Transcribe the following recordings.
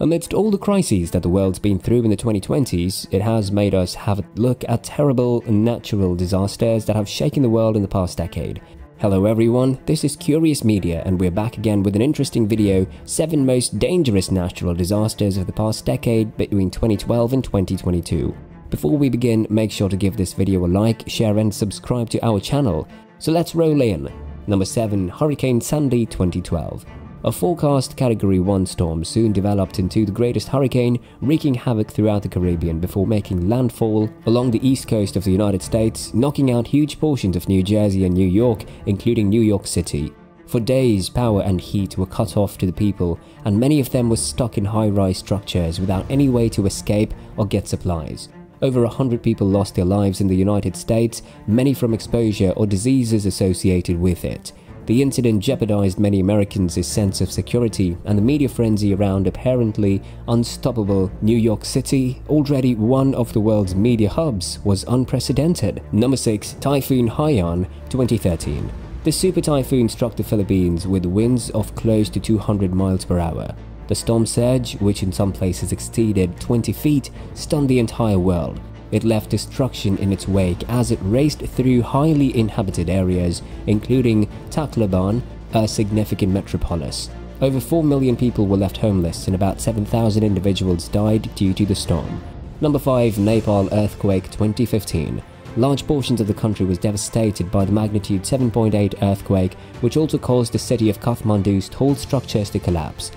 Amidst all the crises that the world's been through in the 2020s, it has made us have a look at terrible natural disasters that have shaken the world in the past decade. Hello everyone, this is Curious Media and we're back again with an interesting video, 7 most dangerous natural disasters of the past decade between 2012 and 2022. Before we begin, make sure to give this video a like, share and subscribe to our channel. So let's roll in. Number 7. Hurricane Sandy 2012. A forecast Category 1 storm soon developed into the greatest hurricane, wreaking havoc throughout the Caribbean before making landfall along the east coast of the United States, knocking out huge portions of New Jersey and New York, including New York City. For days, power and heat were cut off to the people, and many of them were stuck in high-rise structures without any way to escape or get supplies. Over 100 people lost their lives in the United States, many from exposure or diseases associated with it. The incident jeopardized many Americans' sense of security, and the media frenzy around apparently unstoppable New York City, already one of the world's media hubs, was unprecedented. Number 6. Typhoon Haiyan 2013. The super typhoon struck the Philippines with winds of close to 200 miles per hour. The storm surge, which in some places exceeded 20 feet, stunned the entire world. It left destruction in its wake as it raced through highly inhabited areas, including Tacloban, a significant metropolis. Over 4 million people were left homeless and about 7,000 individuals died due to the storm. Number 5. Nepal Earthquake 2015. Large portions of the country was devastated by the magnitude 7.8 earthquake, which also caused the city of Kathmandu's tall structures to collapse.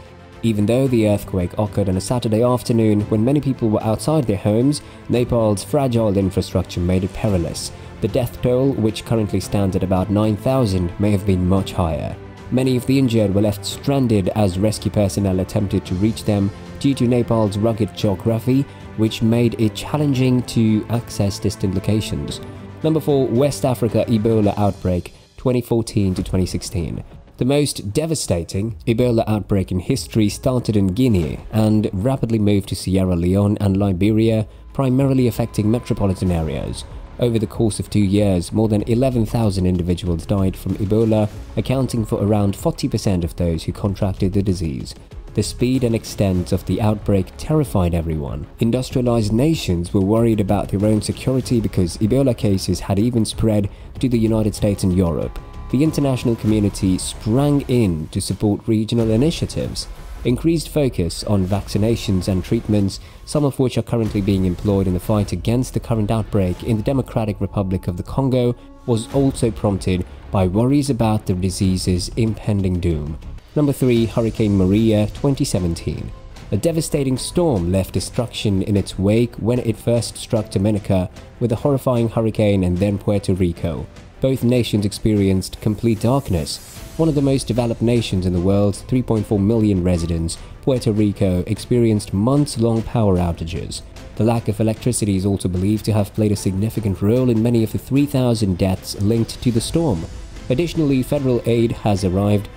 Even though the earthquake occurred on a Saturday afternoon when many people were outside their homes, Nepal's fragile infrastructure made it perilous. The death toll, which currently stands at about 9,000, may have been much higher. Many of the injured were left stranded as rescue personnel attempted to reach them due to Nepal's rugged geography, which made it challenging to access distant locations. Number 4. West Africa Ebola Outbreak 2014 to 2016. The most devastating Ebola outbreak in history started in Guinea and rapidly moved to Sierra Leone and Liberia, primarily affecting metropolitan areas. Over the course of 2 years, more than 11,000 individuals died from Ebola, accounting for around 40% of those who contracted the disease. The speed and extent of the outbreak terrified everyone. Industrialized nations were worried about their own security because Ebola cases had even spread to the United States and Europe. The international community sprang in to support regional initiatives. Increased focus on vaccinations and treatments, some of which are currently being employed in the fight against the current outbreak in the Democratic Republic of the Congo, was also prompted by worries about the disease's impending doom. Number 3. Hurricane Maria 2017. A devastating storm left destruction in its wake when it first struck Dominica, with a horrifying hurricane, and then Puerto Rico. Both nations experienced complete darkness. One of the most developed nations in the world's 3.4 million residents, Puerto Rico experienced months-long power outages. The lack of electricity is also believed to have played a significant role in many of the 3,000 deaths linked to the storm. Additionally, federal aid has arrived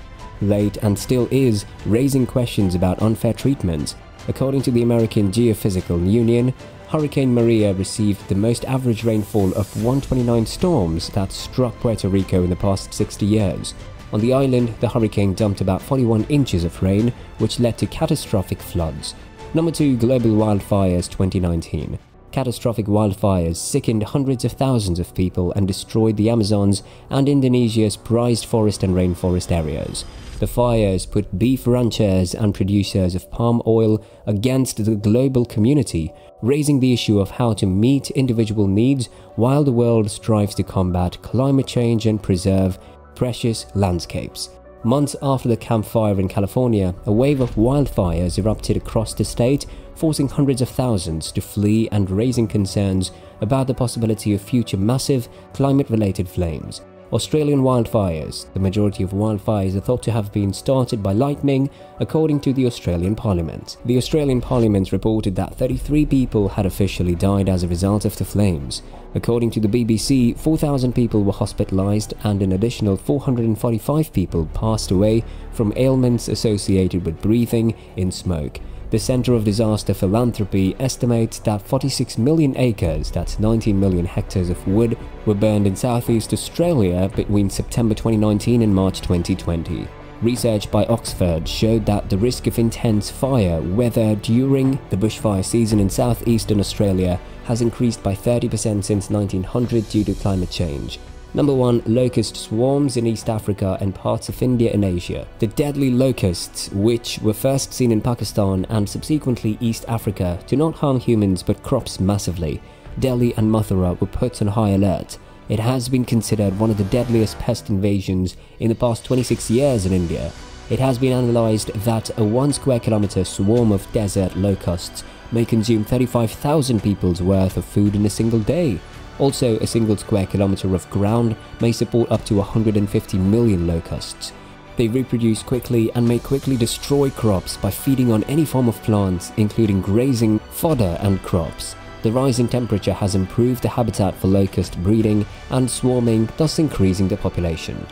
late and still is, raising questions about unfair treatment. According to the American Geophysical Union, Hurricane Maria received the most average rainfall of 129 storms that struck Puerto Rico in the past 60 years. On the island, the hurricane dumped about 41 inches of rain, which led to catastrophic floods. Number 2. Global Wildfires 2019. Catastrophic wildfires sickened hundreds of thousands of people and destroyed the Amazons and Indonesia's prized forest and rainforest areas. The fires put beef ranchers and producers of palm oil against the global community, raising the issue of how to meet individual needs while the world strives to combat climate change and preserve precious landscapes. Months after the Camp Fire in California, a wave of wildfires erupted across the state, forcing hundreds of thousands to flee and raising concerns about the possibility of future massive climate-related flames. Australian wildfires. The majority of wildfires are thought to have been started by lightning, according to the Australian Parliament. The Australian Parliament reported that 33 people had officially died as a result of the flames. According to the BBC, 4,000 people were hospitalised and an additional 445 people passed away from ailments associated with breathing in smoke. The Centre of Disaster Philanthropy estimates that 46 million acres, that's 19 million hectares of wood, were burned in Southeast Australia between September 2019 and March 2020. Research by Oxford showed that the risk of intense fire weather during the bushfire season in southeastern Australia has increased by 30% since 1900 due to climate change. Number 1. Locust swarms in East Africa and parts of India and Asia. The deadly locusts, which were first seen in Pakistan and subsequently East Africa, do not harm humans but crops massively. Delhi and Mathura were put on high alert. It has been considered one of the deadliest pest invasions in the past 26 years in India. It has been analysed that a 1 square kilometre swarm of desert locusts may consume 35,000 people's worth of food in a single day. Also, a single square kilometre of ground may support up to 150 million locusts. They reproduce quickly and may quickly destroy crops by feeding on any form of plants, including grazing, fodder and crops. The rise in temperature has improved the habitat for locust breeding and swarming, thus increasing the population.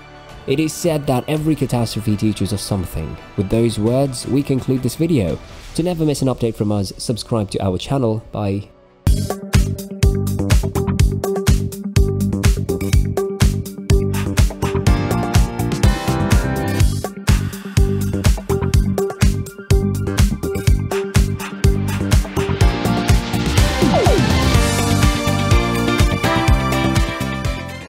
It is said that every catastrophe teaches us something. With those words, we conclude this video. To never miss an update from us, subscribe to our channel. Bye.